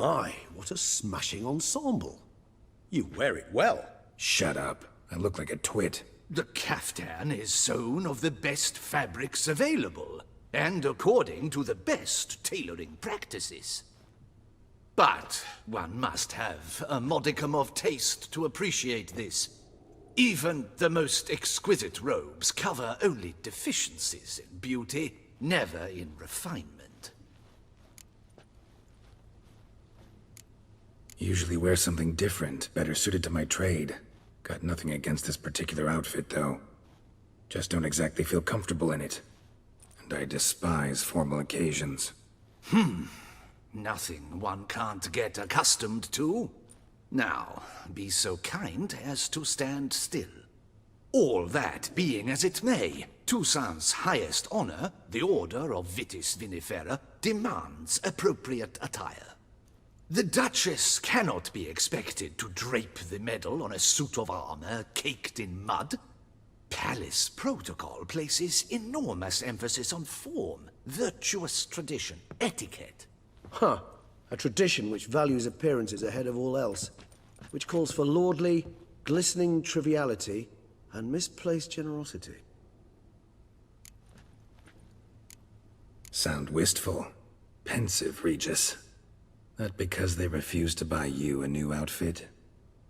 My, what a smashing ensemble. You wear it well. Shut up. I look like a twit. The caftan is sewn of the best fabrics available, and according to the best tailoring practices. But one must have a modicum of taste to appreciate this. Even the most exquisite robes cover only deficiencies in beauty, never in refinement. Usually wear something different, better suited to my trade. Got nothing against this particular outfit, though. Just don't exactly feel comfortable in it. And I despise formal occasions. Nothing one can't get accustomed to. Now, be so kind as to stand still. All that being as it may, Toussaint's highest honor, the Order of Vitis Vinifera, demands appropriate attire. The Duchess cannot be expected to drape the medal on a suit of armor caked in mud. Palace protocol places enormous emphasis on form, virtuous tradition, etiquette. Huh. A tradition which values appearances ahead of all else. Which calls for lordly, glistening triviality and misplaced generosity. Sound wistful. Pensive, Regis. That because they refused to buy you a new outfit?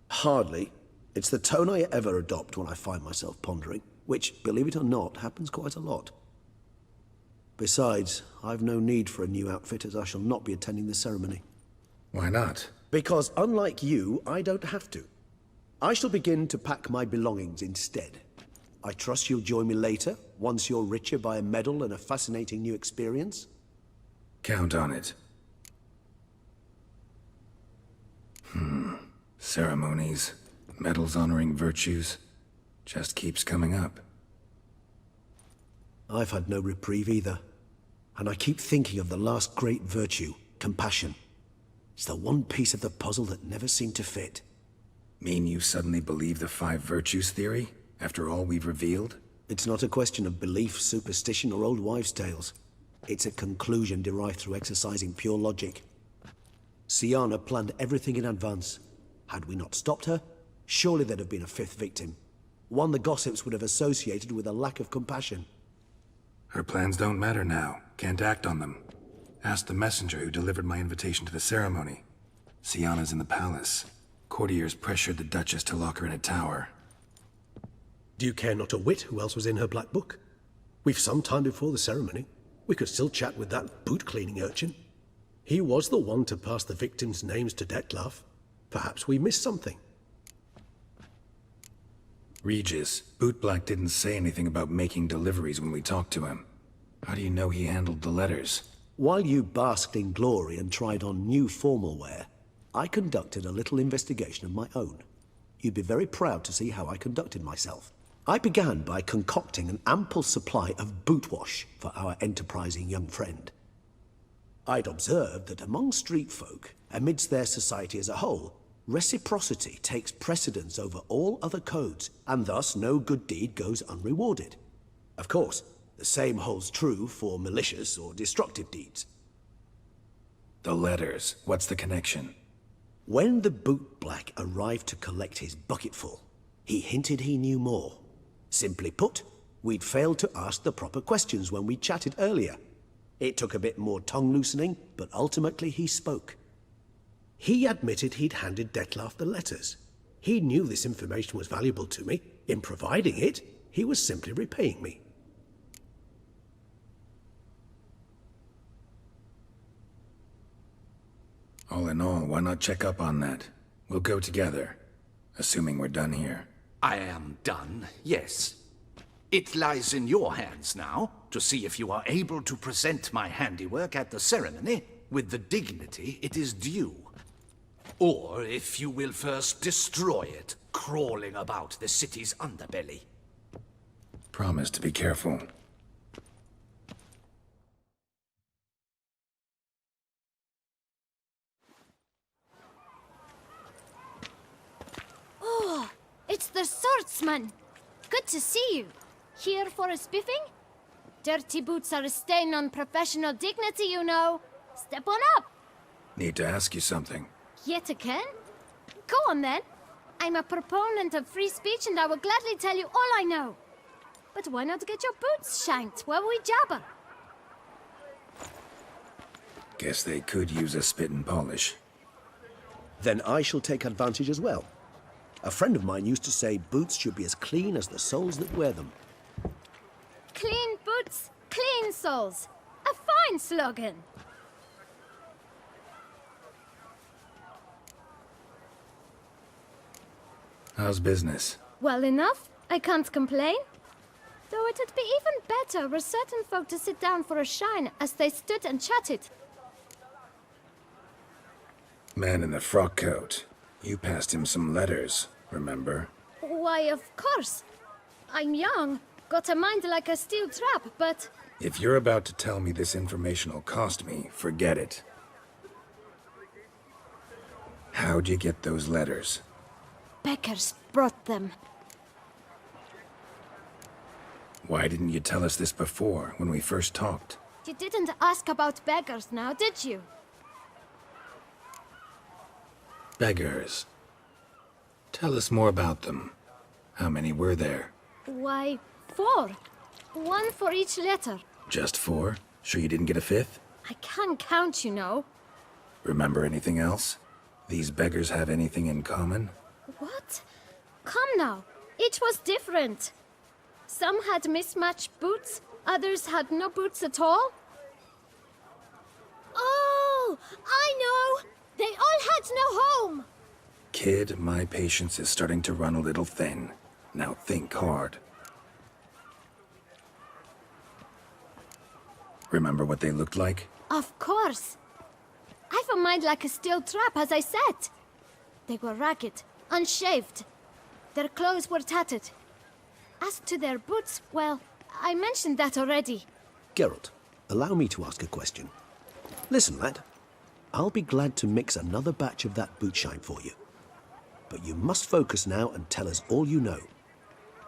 Hardly. It's the tone I ever adopt when I find myself pondering, which, believe it or not, happens quite a lot. Besides, I've no need for a new outfit as I shall not be attending the ceremony. Why not? Because unlike you, I don't have to. I shall begin to pack my belongings instead. I trust you'll join me later, once you're richer by a medal and a fascinating new experience? Count on it. Ceremonies, medals honoring virtues, just keeps coming up. I've had no reprieve either. And I keep thinking of the last great virtue, compassion. It's the one piece of the puzzle that never seemed to fit. Mean you suddenly believe the 5 virtues theory, after all we've revealed? It's not a question of belief, superstition, or old wives' tales. It's a conclusion derived through exercising pure logic. Syanna planned everything in advance. Had we not stopped her, surely there'd have been a 5th victim. One the gossips would have associated with a lack of compassion. Her plans don't matter now. Can't act on them. Ask the messenger who delivered my invitation to the ceremony. Syanna's in the palace. Courtiers pressured the Duchess to lock her in a tower. Do you care not a whit who else was in her black book? We've some time before the ceremony. We could still chat with that boot-cleaning urchin. He was the one to pass the victims' names to Dettlaff. Perhaps we missed something. Regis, Bootblack didn't say anything about making deliveries when we talked to him. How do you know he handled the letters? While you basked in glory and tried on new formal wear, I conducted a little investigation of my own. You'd be very proud to see how I conducted myself. I began by concocting an ample supply of boot wash for our enterprising young friend. I'd observed that among street folk, amidst their society as a whole, reciprocity takes precedence over all other codes, and thus no good deed goes unrewarded. Of course, the same holds true for malicious or destructive deeds. The letters, what's the connection? When the bootblack arrived to collect his bucketful, he hinted he knew more. Simply put, we'd failed to ask the proper questions when we chatted earlier. It took a bit more tongue-loosening, but ultimately he spoke. He admitted he'd handed Dettlaff the letters. He knew this information was valuable to me. In providing it, he was simply repaying me. All in all, why not check up on that? We'll go together, assuming we're done here. I am done, yes. It lies in your hands now to see if you are able to present my handiwork at the ceremony with the dignity it is due. Or if you will first destroy it, crawling about the city's underbelly. Promise to be careful. Oh, it's the swordsman. Good to see you. Here for a spiffing? Dirty boots are a stain on professional dignity, you know. Step on up. Need to ask you something. Yet again? Go on then. I'm a proponent of free speech and I will gladly tell you all I know. But why not get your boots shanked while we jabber? Guess they could use a spit and polish. Then I shall take advantage as well. A friend of mine used to say boots should be as clean as the soles that wear them. Clean boots, clean soles. A fine slogan. How's business? Well enough. I can't complain. Though it'd be even better were certain folk to sit down for a shine as they stood and chatted. Man in the frock coat. You passed him some letters, remember? Why, of course. I'm young, got a mind like a steel trap, but... If you're about to tell me this information'll cost me, forget it. How'd you get those letters? Beggars brought them. Why didn't you tell us this before, when we first talked? You didn't ask about beggars now, did you? Beggars. Tell us more about them. How many were there? Why, 4. 1 for each letter. Just 4? Sure you didn't get a 5th? I can't count, you know. Remember anything else? These beggars have anything in common? What? Come now. Each was different. Some had mismatched boots, others had no boots at all. Oh, I know! They all had no home! Kid, my patience is starting to run a little thin. Now think hard. Remember what they looked like? Of course. I've a mind like a steel trap, as I said. They were ragged, unshaved. Their clothes were tattered. As to their boots, well, I mentioned that already. Geralt, allow me to ask a question. Listen, lad. I'll be glad to mix another batch of that boot shine for you. But you must focus now and tell us all you know.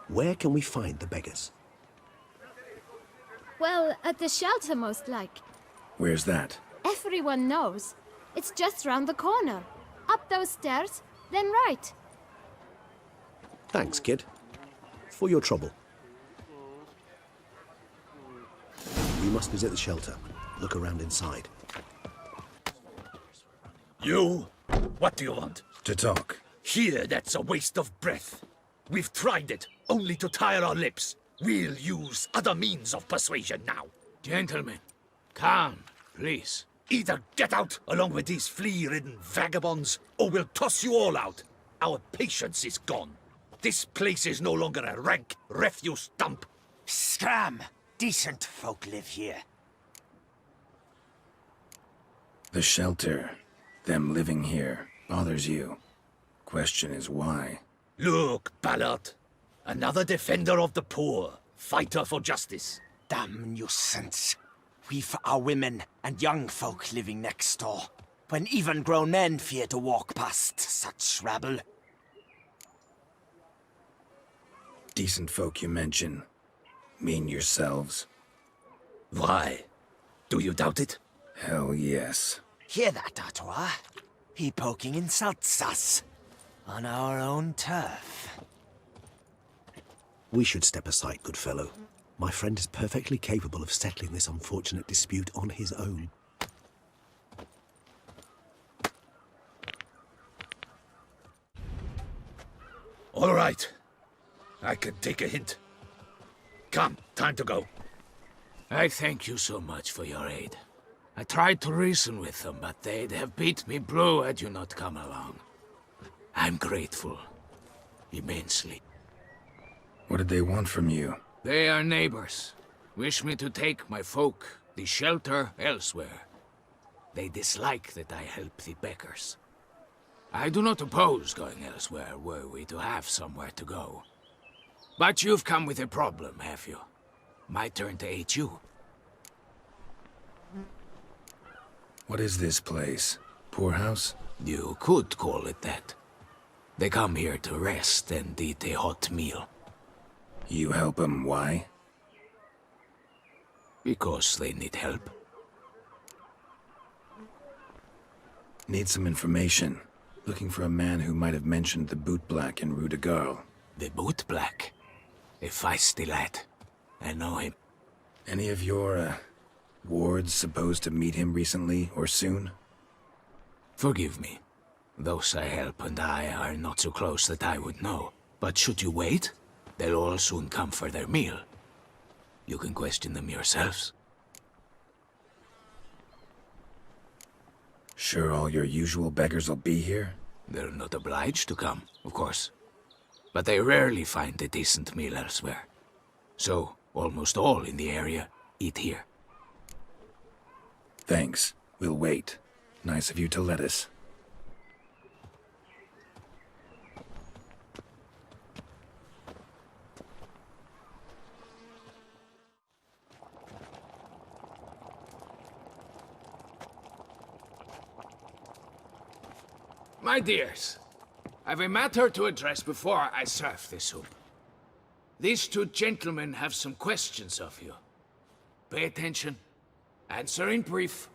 Where can we find the beggars? Well, at the shelter, most like. Where's that? Everyone knows. It's just round the corner. Up those stairs, then right. Thanks, kid. For your trouble. We must visit the shelter. Look around inside. You? What do you want? To talk. Here, that's a waste of breath. We've tried it, only to tire our lips. We'll use other means of persuasion now. Gentlemen, calm, please. Either get out along with these flea-ridden vagabonds, or we'll toss you all out. Our patience is gone. This place is no longer a rank refuse dump. Scram! Decent folk live here. The shelter, them living here, bothers you. Question is why. Look, Ballard. Another defender of the poor. Fighter for justice. Damn nuisance. We've our women and young folk living next door, when even grown men fear to walk past such rabble. Decent folk you mention. Mean yourselves. Why? Do you doubt it? Hell yes. Hear that, Artois? He poking insults us. On our own turf. We should step aside, good fellow. My friend is perfectly capable of settling this unfortunate dispute on his own. All right. I can take a hint. Come, time to go. I thank you so much for your aid. I tried to reason with them, but they'd have beat me blue had you not come along. I'm grateful. Immensely. What did they want from you? They are neighbors. Wish me to take my folk, the shelter, elsewhere. They dislike that I help the beggars. I do not oppose going elsewhere, were we to have somewhere to go. But you've come with a problem, have you? My turn to aid you. What is this place? Poorhouse? You could call it that. They come here to rest and eat a hot meal. You help them, why? Because they need help. Need some information. Looking for a man who might have mentioned the bootblack in Rue de Garl. The bootblack? A feisty lad. I know him. Any of your, wards supposed to meet him recently or soon? Forgive me. Those I help and I are not so close that I would know. But should you wait, they'll all soon come for their meal. You can question them yourselves. Sure all your usual beggars will be here? They're not obliged to come, of course. But they rarely find a decent meal elsewhere. So, almost all in the area eat here. Thanks. We'll wait. Nice of you to let us. My dears, I've a matter to address before I serve the soup. These two gentlemen have some questions of you. Pay attention. Answer in brief.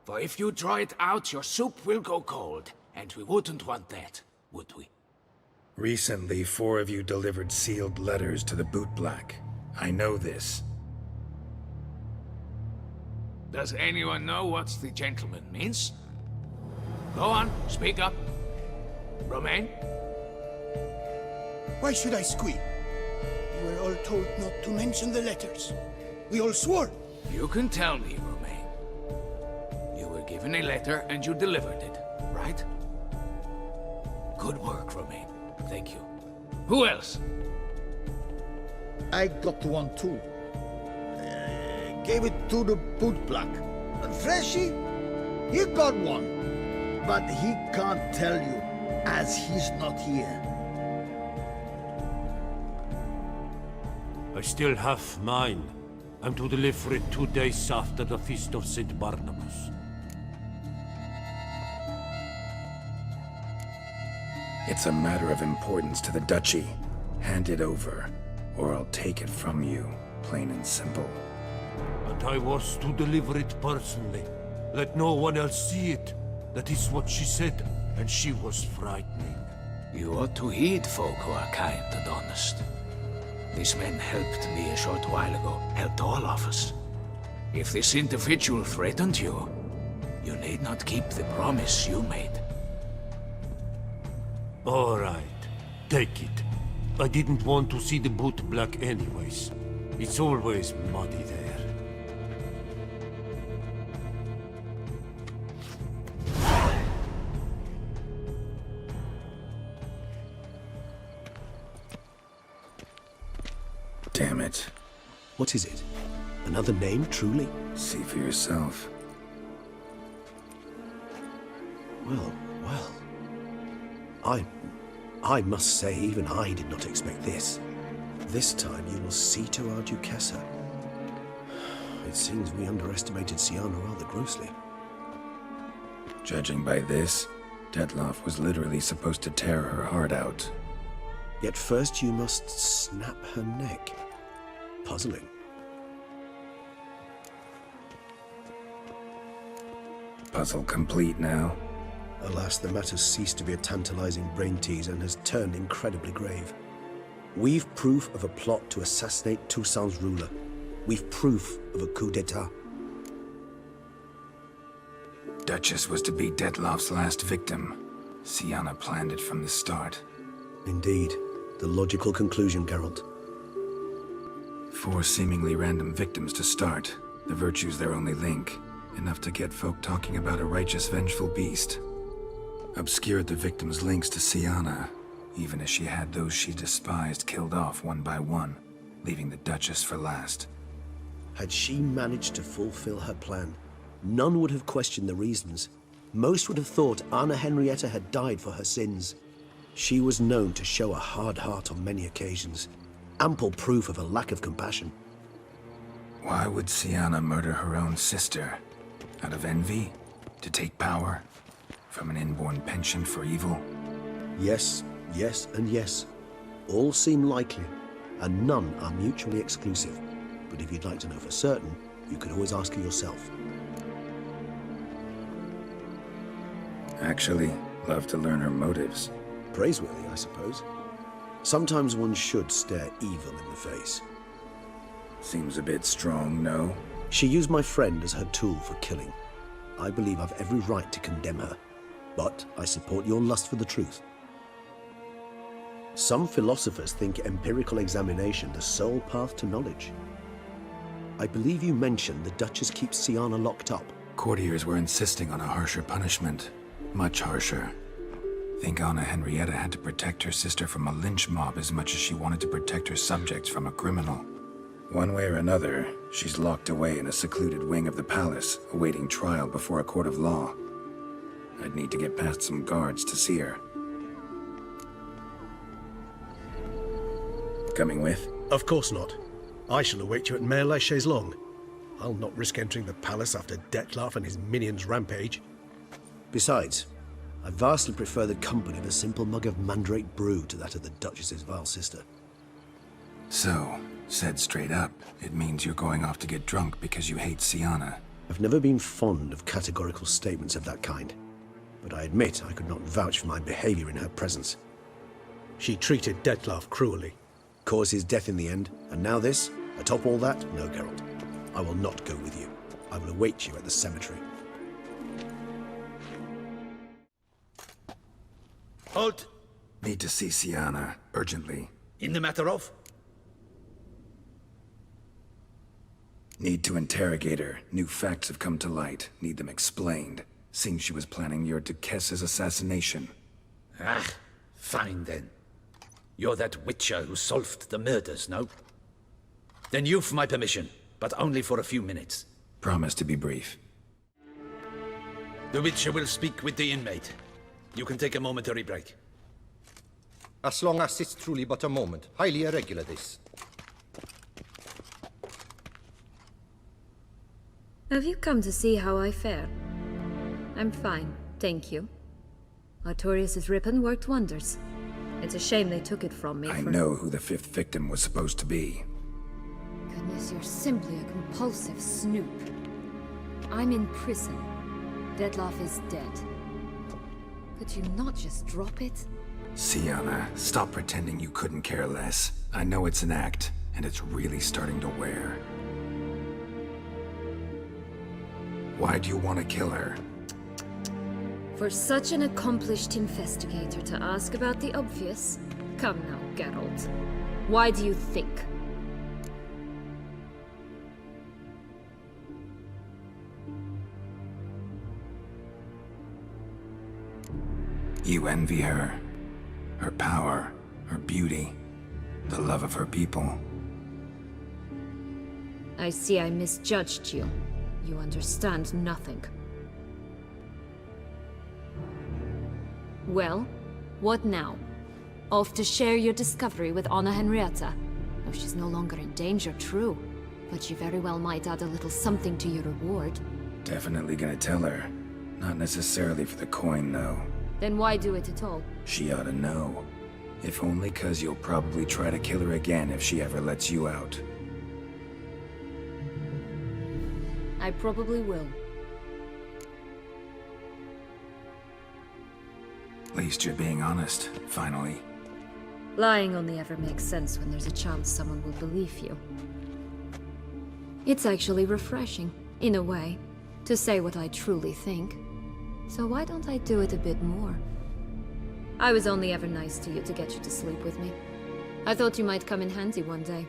For if you draw it out, your soup will go cold. And we wouldn't want that, would we? Recently, 4 of you delivered sealed letters to the bootblack. I know this. Does anyone know what the gentleman means? Go on, speak up. Romain? Why should I squeal? We were all told not to mention the letters. We all swore. You can tell me, Romain. You were given a letter and you delivered it, right? Good work, Romain. Thank you. Who else? I got one too. Gave it to the bootblack. And Freshy, he got one. But he can't tell you, as he's not here. I still have mine. I'm to deliver it 2 days after the Feast of St. Barnabas. It's a matter of importance to the Duchy. Hand it over, or I'll take it from you, plain and simple. And I was to deliver it personally. Let no one else see it. That is what she said, and she was frightening. You ought to heed folk who are kind and honest. These men helped me a short while ago, helped all of us. If this individual threatened you, you need not keep the promise you made. All right, take it. I didn't want to see the bootblack anyways. It's always muddy there. Damn it. What is it? Another name, truly? See for yourself. Well, well. I must say, even I did not expect this. This time you will see to our Duchessa. It seems we underestimated Siana rather grossly. Judging by this, Detloff was literally supposed to tear her heart out. Yet first you must snap her neck. Puzzling. Puzzle complete now. Alas, the matter's ceased to be a tantalizing brain tease and has turned incredibly grave. We've proof of a plot to assassinate Toussaint's ruler. We've proof of a coup d'etat. Duchess was to be Detloff's last victim. Siana planned it from the start. Indeed. The logical conclusion, Geralt. 4 seemingly random victims to start. The virtue's their only link. Enough to get folk talking about a righteous, vengeful beast. Obscured the victims' links to Siana, even as she had those she despised killed off one by one, leaving the Duchess for last. Had she managed to fulfill her plan, none would have questioned the reasons. Most would have thought Anna Henrietta had died for her sins. She was known to show a hard heart on many occasions. Ample proof of a lack of compassion. Why would Siana murder her own sister? Out of envy? To take power? From an inborn penchant for evil? Yes, yes, and yes. All seem likely, and none are mutually exclusive. But if you'd like to know for certain, you could always ask her yourself. Actually, love to learn her motives. Praiseworthy, I suppose. Sometimes one should stare evil in the face. Seems a bit strong, no? She used my friend as her tool for killing. I believe I've every right to condemn her, but I support your lust for the truth. Some philosophers think empirical examination the sole path to knowledge. I believe you mentioned the Duchess keeps Siana locked up. Courtiers were insisting on a harsher punishment. Much harsher. Think Anna Henrietta had to protect her sister from a lynch mob as much as she wanted to protect her subjects from a criminal. One way or another, she's locked away in a secluded wing of the palace, awaiting trial before a court of law. I'd need to get past some guards to see her. Coming with? Of course not. I shall await you at Mare la Chaise-Longue. I'll not risk entering the palace after Dettlaff and his minions rampage. Besides, I vastly prefer the company of a simple mug of mandrake brew to that of the Duchess's vile sister. So, said straight up, it means you're going off to get drunk because you hate Siana. I've never been fond of categorical statements of that kind, but I admit I could not vouch for my behavior in her presence. She treated Dettlaff cruelly. Caused his death in the end, and now this? Atop all that, no, Geralt. I will not go with you. I will await you at the cemetery. Halt! Need to see Siana, urgently. In the matter of? Need to interrogate her. New facts have come to light. Need them explained. Seems she was planning your Duquesse's assassination. Ah, fine then. You're that witcher who solved the murders, no? Then you've my permission, but only for a few minutes. Promise to be brief. The witcher will speak with the inmate. You can take a momentary break. As long as it's truly but a moment. Highly irregular, this. Have you come to see how I fare? I'm fine, thank you. Artorius' ribbon worked wonders. It's a shame they took it from me. I know who the fifth victim was supposed to be. Goodness, you're simply a compulsive snoop. I'm in prison. Dettlaff is dead. Could you not just drop it? Siana, stop pretending you couldn't care less. I know it's an act, and it's really starting to wear. Why do you want to kill her? For such an accomplished investigator to ask about the obvious? Come now, Geralt. Why do you think? You envy her. Her power, her beauty, the love of her people. I see I misjudged you. You understand nothing. Well, what now? Off to share your discovery with Anna Henrietta? Oh, she's no longer in danger, true. But she very well might add a little something to your reward. Definitely gonna tell her. Not necessarily for the coin, though. Then why do it at all? She ought to know. If only 'cause you'll probably try to kill her again if she ever lets you out. I probably will. At least you're being honest, finally. Lying only ever makes sense when there's a chance someone will believe you. It's actually refreshing, in a way, to say what I truly think. So why don't I do it a bit more? I was only ever nice to you to get you to sleep with me. I thought you might come in handy one day.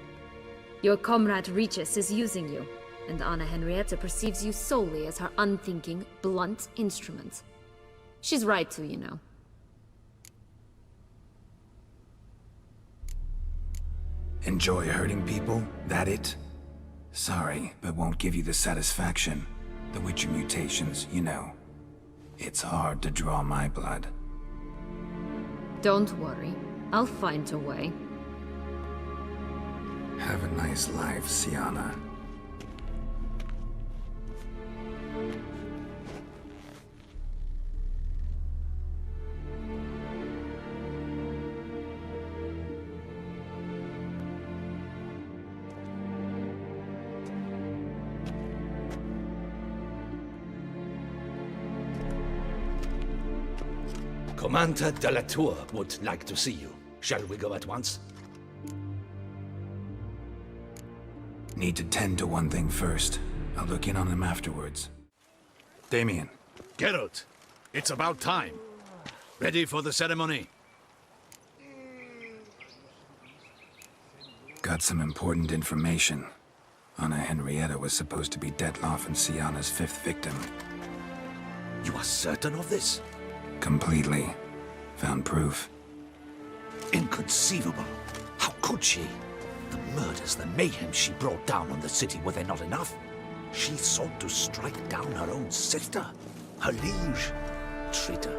Your comrade Regis is using you, and Anna Henrietta perceives you solely as her unthinking, blunt instrument. She's right to, you know. Enjoy hurting people? That it? Sorry, but won't give you the satisfaction. The Witcher mutations, you know. It's hard to draw my blood. Don't worry. I'll find a way. Have a nice life, Siana. Commander de la Tour would like to see you. Shall we go at once? Need to tend to one thing first. I'll look in on him afterwards. Damien. Geralt, it's about time. Ready for the ceremony? Got some important information. Anna Henrietta was supposed to be Detloff and Sienna's 5th victim. You are certain of this? Completely. Found proof. Inconceivable. How could she? The murders, the mayhem she brought down on the city, were they not enough? She sought to strike down her own sister, her liege. Traitor.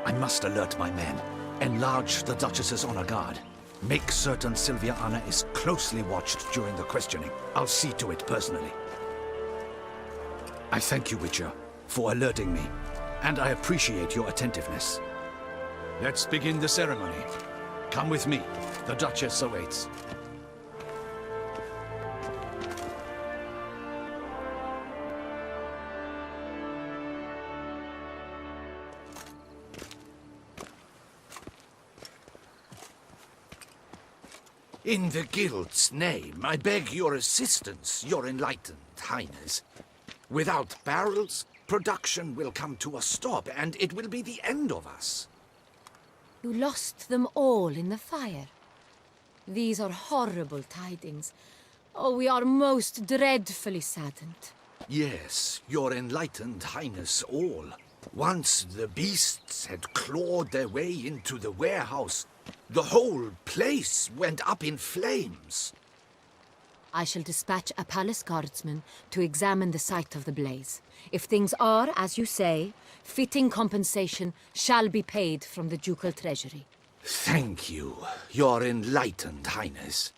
I must alert my men. Enlarge the Duchess's honor guard. Make certain Sylvia Anna is closely watched during the questioning. I'll see to it personally. I thank you, Witcher, for alerting me, and I appreciate your attentiveness. Let's begin the ceremony. Come with me. The Duchess awaits. In the Guild's name, I beg your assistance, your enlightened highness. Without barrels, production will come to a stop, and it will be the end of us. You lost them all in the fire. These are horrible tidings. Oh, we are most dreadfully saddened. Yes, your enlightened highness all. Once the beasts had clawed their way into the warehouse, the whole place went up in flames. I shall dispatch a palace guardsman to examine the site of the blaze. If things are, as you say, fitting compensation shall be paid from the ducal treasury. Thank you, your enlightened highness.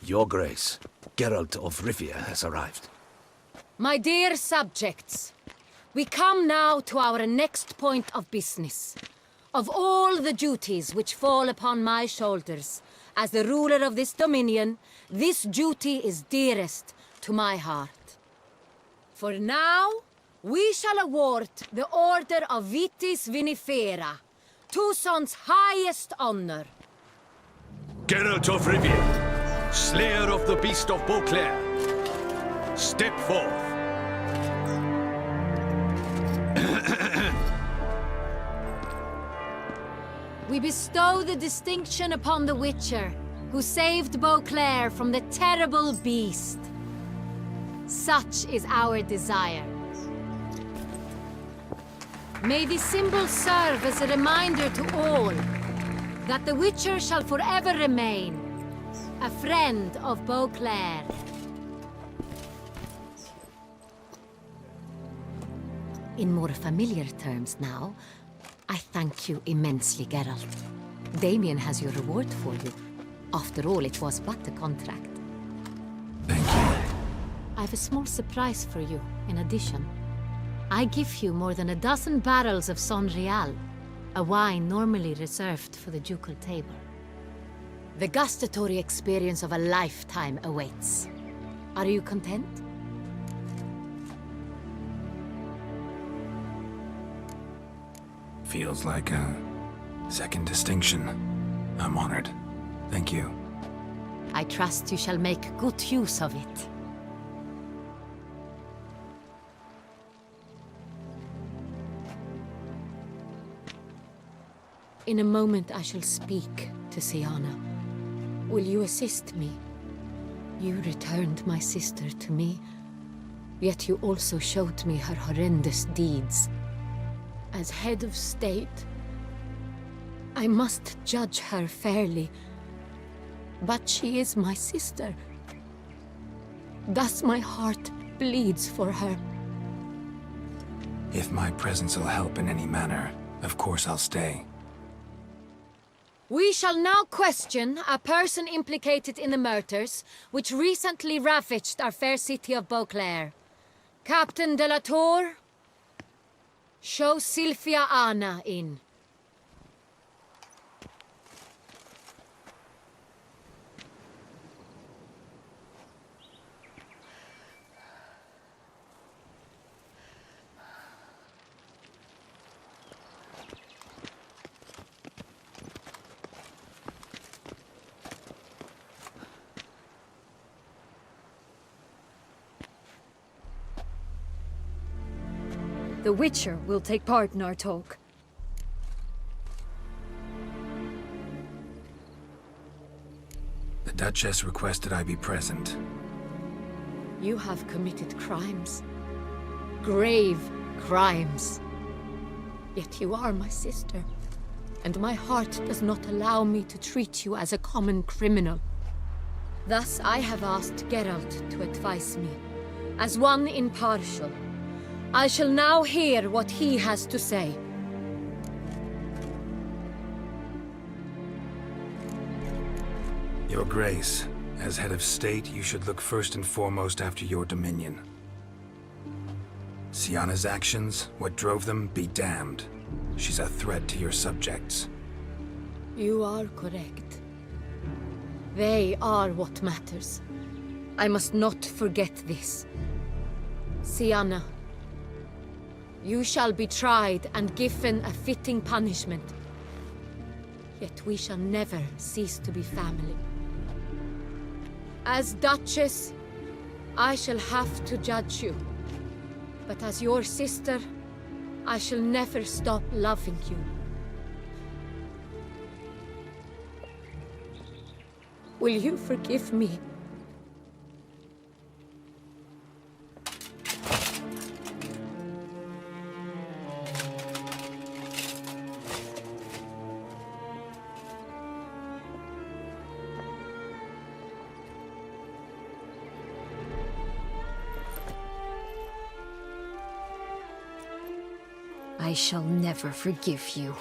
Your Grace, Geralt of Rivia has arrived. My dear subjects, we come now to our next point of business. Of all the duties which fall upon my shoulders, as the ruler of this dominion, this duty is dearest to my heart. For now, we shall award the Order of Vitis Vinifera, Tuson's highest honor. Geralt of Rivia, slayer of the beast of Beauclair, step forth. We bestow the distinction upon the Witcher, who saved Beauclair from the terrible beast. Such is our desire. May this symbol serve as a reminder to all that the Witcher shall forever remain a friend of Beauclair. In more familiar terms now, I thank you immensely, Geralt. Damien has your reward for you. After all, it was but a contract. Thank you. I have a small surprise for you, in addition. I give you more than a dozen barrels of Son-Real, a wine normally reserved for the ducal table. The gustatory experience of a lifetime awaits. Are you content? Feels like a second distinction. I'm honored. Thank you. I trust you shall make good use of it. In a moment I shall speak to Sienna. Will you assist me? You returned my sister to me, yet you also showed me her horrendous deeds. As head of state, I must judge her fairly, but she is my sister. Thus my heart bleeds for her. If my presence will help in any manner, of course I'll stay. We shall now question a person implicated in the murders which recently ravaged our fair city of Beauclair. Captain de la Tour, show Sylvia Anna in. The Witcher will take part in our talk. The Duchess requested I be present. You have committed crimes. Grave crimes. Yet you are my sister, and my heart does not allow me to treat you as a common criminal. Thus I have asked Geralt to advise me, as one impartial. I shall now hear what he has to say. Your Grace, as head of state, you should look first and foremost after your dominion. Syanna's actions, what drove them, be damned. She's a threat to your subjects. You are correct. They are what matters. I must not forget this. Syanna, you shall be tried and given a fitting punishment. Yet we shall never cease to be family. As Duchess, I shall have to judge you. But as your sister, I shall never stop loving you. Will you forgive me? I shall never forgive you.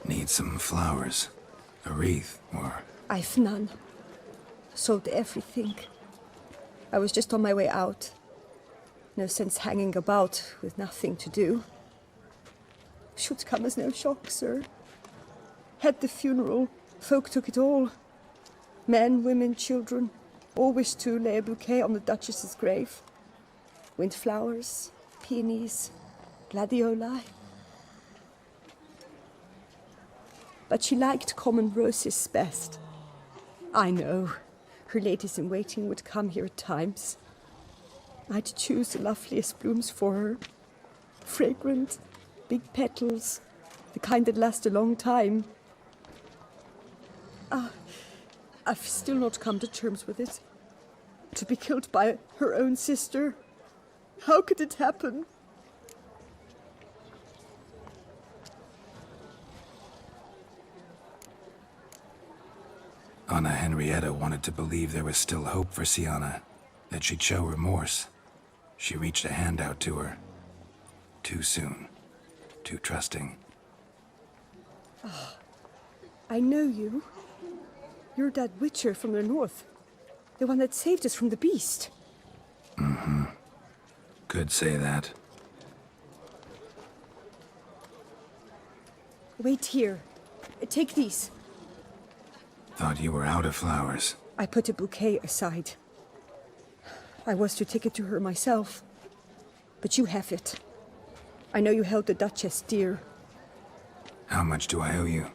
Need some flowers. A wreath, or... I've none. Sold everything. I was just on my way out. No sense hanging about with nothing to do. Should come as no shock, sir. Had the funeral. Folk took it all. Men, women, children. All wished to lay a bouquet on the Duchess's grave. Windflowers, peonies, gladioli. But she liked common roses best. I know. Her ladies-in-waiting would come here at times. I'd choose the loveliest blooms for her. Fragrant, big petals, the kind that last a long time. I've still not come to terms with it. To be killed by her own sister. How could it happen? Anna Henrietta wanted to believe there was still hope for Syanna, that she'd show remorse. She reached a hand out to her. Too soon. Too trusting. Oh, I know you. You're that witcher from the north. The one that saved us from the beast. Mm-hmm. Could say that. Wait here. Take these. Thought you were out of flowers. I put a bouquet aside. I was to take it to her myself. But you have it. I know you held the Duchess dear. How much do I owe you?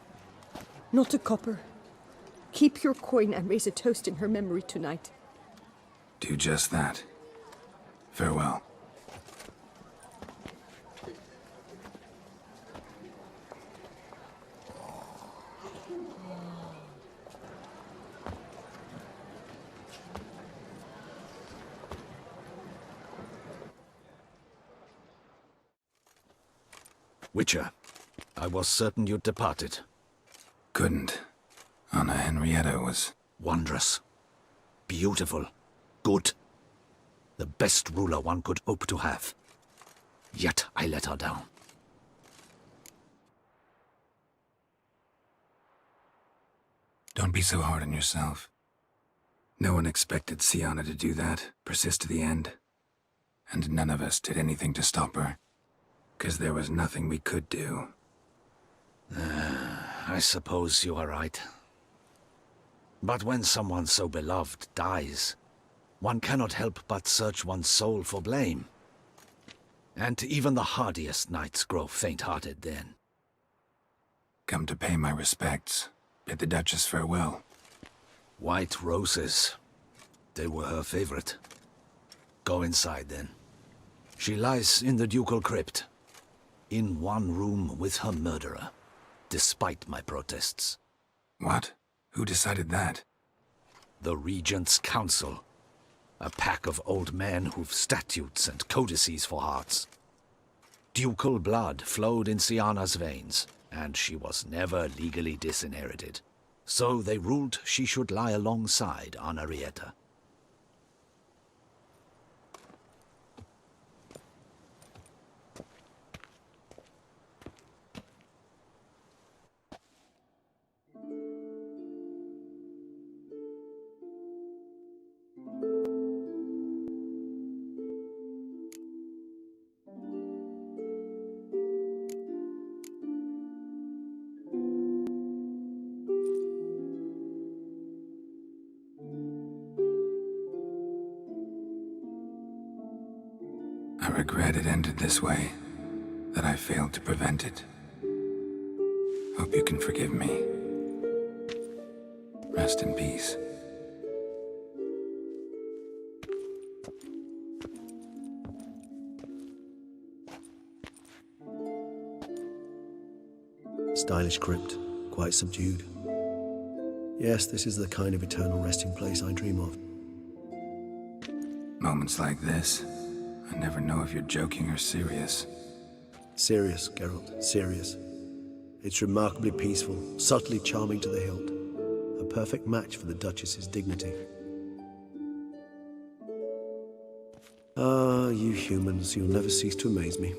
Not a copper. Keep your coin and raise a toast in her memory tonight. Do just that. Farewell. Witcher, I was certain you'd departed. Couldn't. Anna Henrietta was... Wondrous. Beautiful. Good. The best ruler one could hope to have. Yet I let her down. Don't be so hard on yourself. No one expected Siana to do that, persist to the end. And none of us did anything to stop her. 'Cause there was nothing we could do. I suppose you are right. But when someone so beloved dies, one cannot help but search one's soul for blame. And even the hardiest knights grow faint-hearted then. Come to pay my respects. Bid the Duchess farewell. White roses. They were her favorite. Go inside then. She lies in the ducal crypt. In one room with her murderer. Despite my protests. What? Who decided that? The Regent's Council. A pack of old men who've statutes and codices for hearts. Ducal blood flowed in Siana's veins, and she was never legally disinherited. So they ruled she should lie alongside Anarietta. I regret it ended this way, that I failed to prevent it. Hope you can forgive me. Rest in peace. Stylish crypt, quite subdued. Yes, this is the kind of eternal resting place I dream of. Moments like this, I never know if you're joking or serious. Serious, Geralt, serious. It's remarkably peaceful, subtly charming to the hilt. A perfect match for the Duchess's dignity. Ah, you humans, you'll never cease to amaze me.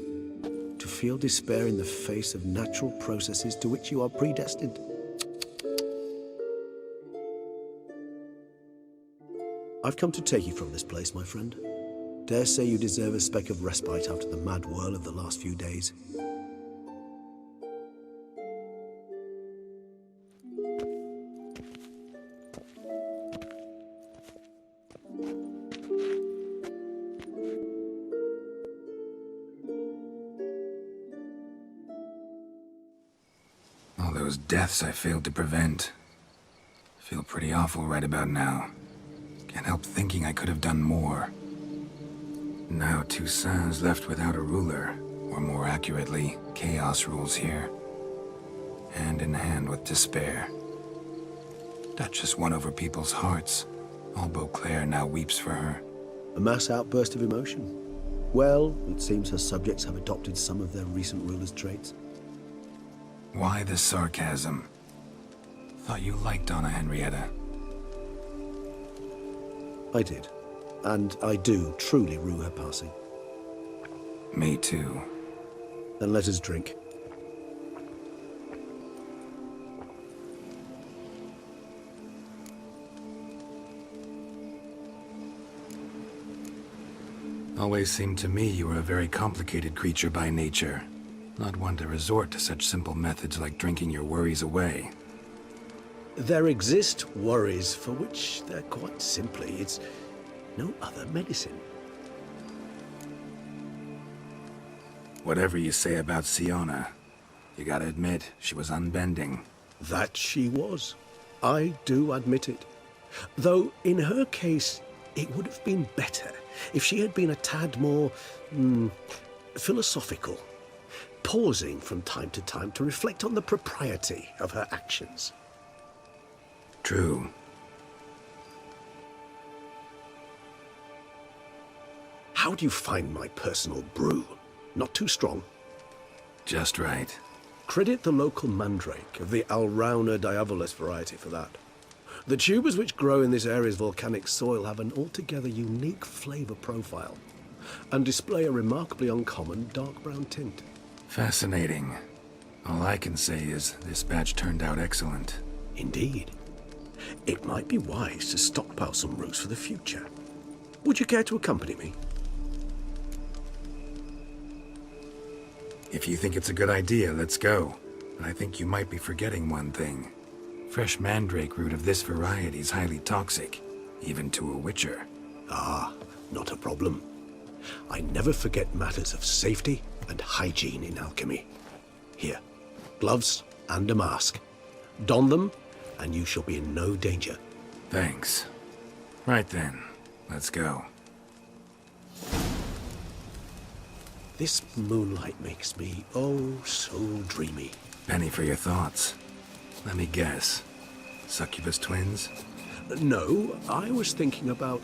To feel despair in the face of natural processes to which you are predestined. I've come to take you from this place, my friend. Dare say you deserve a speck of respite after the mad whirl of the last few days. All those deaths I failed to prevent. Feel pretty awful right about now. Can't help thinking I could have done more. Now Toussaint's left without a ruler, or more accurately, chaos rules here. Hand in hand with despair. Duchess won over people's hearts. All Beauclair now weeps for her. A mass outburst of emotion. Well, it seems her subjects have adopted some of their recent ruler's traits. Why the sarcasm? Thought you liked Anna Henrietta. I did. And I do truly rue her passing. Me too. Then let us drink. Always seemed to me you were a very complicated creature by nature. Not one to resort to such simple methods like drinking your worries away. There exist worries for which they're quite simply, it's no other medicine. Whatever you say about Siana, you gotta admit, she was unbending. That she was. I do admit it. Though, in her case, it would have been better if she had been a tad more, philosophical, pausing from time to time to reflect on the propriety of her actions. True. How do you find my personal brew? Not too strong? Just right. Credit the local mandrake of the Alrauna diavolis variety for that. The tubers which grow in this area's volcanic soil have an altogether unique flavour profile and display a remarkably uncommon dark brown tint. Fascinating. All I can say is this batch turned out excellent. Indeed. It might be wise to stockpile some roots for the future. Would you care to accompany me? If you think it's a good idea, let's go. But I think you might be forgetting one thing. Fresh mandrake root of this variety is highly toxic, even to a witcher. Ah, not a problem. I never forget matters of safety and hygiene in alchemy. Here, gloves and a mask. Don them, and you shall be in no danger. Thanks. Right then, let's go. This moonlight makes me, oh, so dreamy. Penny for your thoughts. Let me guess. Succubus twins? No, I was thinking about,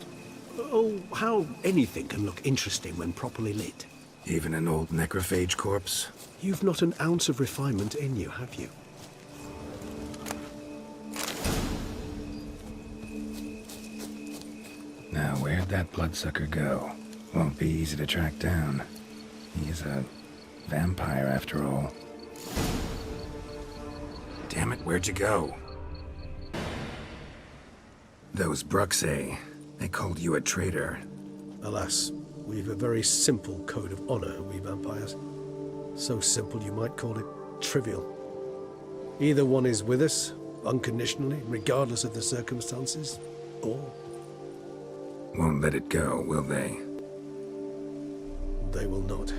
oh, how anything can look interesting when properly lit. Even an old necrophage corpse? You've not an ounce of refinement in you, have you? Now, where'd that bloodsucker go? Won't be easy to track down. He's a vampire, after all. Damn it, where'd you go? Those Bruxae, they called you a traitor. Alas, we've a very simple code of honor, we vampires. So simple you might call it trivial. Either one is with us, unconditionally, regardless of the circumstances, or... Won't let it go, will they? They will not.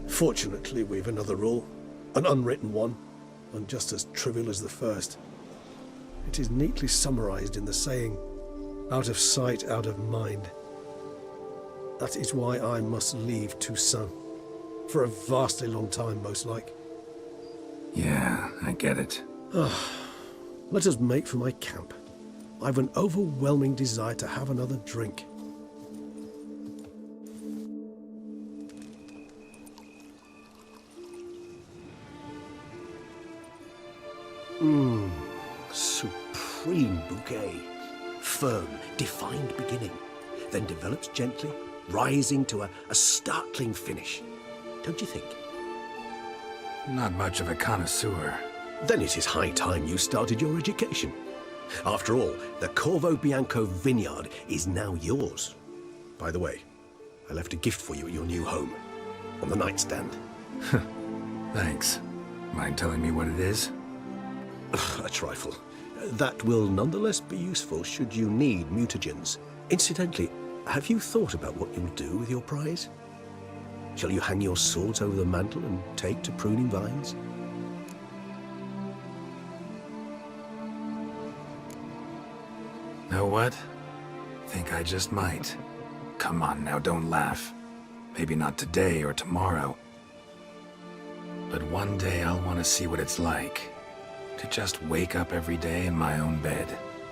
Fortunately, we've another rule, an unwritten one, and just as trivial as the first. It is neatly summarized in the saying, out of sight, out of mind. That is why I must leave Toussaint. For a vastly long time, most like. Yeah, I get it. Let us make for my camp. I've an overwhelming desire to have another drink. Supreme bouquet. Firm, defined beginning, then develops gently, rising to a startling finish. Don't you think? Not much of a connoisseur. Then it is high time you started your education. After all, the Corvo Bianco vineyard is now yours. By the way, I left a gift for you at your new home. On the nightstand. Thanks. Mind telling me what it is? A trifle. That will nonetheless be useful should you need mutagens. Incidentally, have you thought about what you'll do with your prize? Shall you hang your swords over the mantle and take to pruning vines? Know what? Think I just might. Come on now, don't laugh. Maybe not today or tomorrow. But one day I'll want to see what it's like. To just wake up every day in my own bed.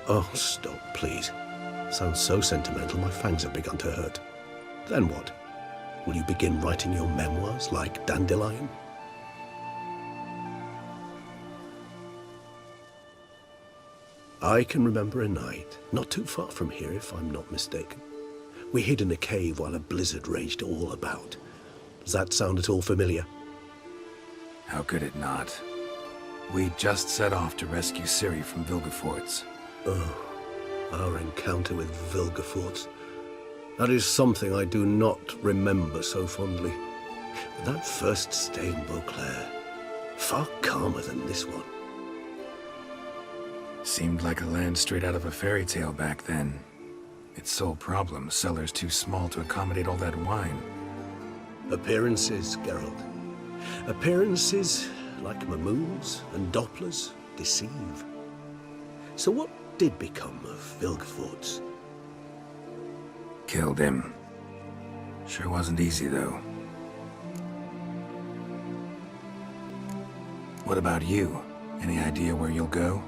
Oh, stop, please. Sounds so sentimental, my fangs have begun to hurt. Then what? Will you begin writing your memoirs like Dandelion? I can remember a night, not too far from here if I'm not mistaken. We hid in a cave while a blizzard raged all about. Does that sound at all familiar? How could it not? We just set off to rescue Ciri from Vilgefortz. Oh, our encounter with Vilgefortz. That is something I do not remember so fondly. But that first stay in Beauclair, far calmer than this one. Seemed like a land straight out of a fairy tale back then. Its sole problem, cellars too small to accommodate all that wine. Appearances, Geralt. Appearances, like Mamoons and Dopplers, deceive. So what did become of Vilgefortz? Killed him. Sure wasn't easy, though. What about you? Any idea where you'll go?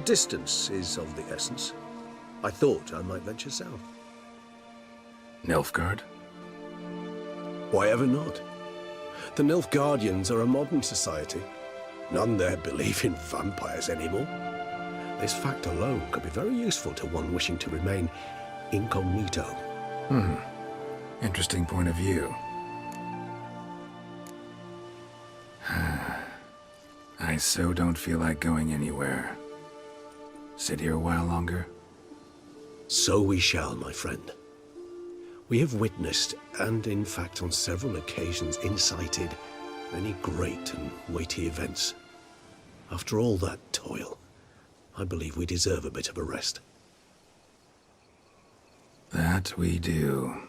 Distance is of the essence. I thought I might venture south. Nilfgaard? Why ever not? The Nilfgaardians are a modern society. None there believe in vampires anymore. This fact alone could be very useful to one wishing to remain incognito. Interesting point of view. I so don't feel like going anywhere. Sit here a while longer? So we shall, my friend. We have witnessed, and in fact on several occasions incited, many great and weighty events. After all that toil, I believe we deserve a bit of a rest. That we do.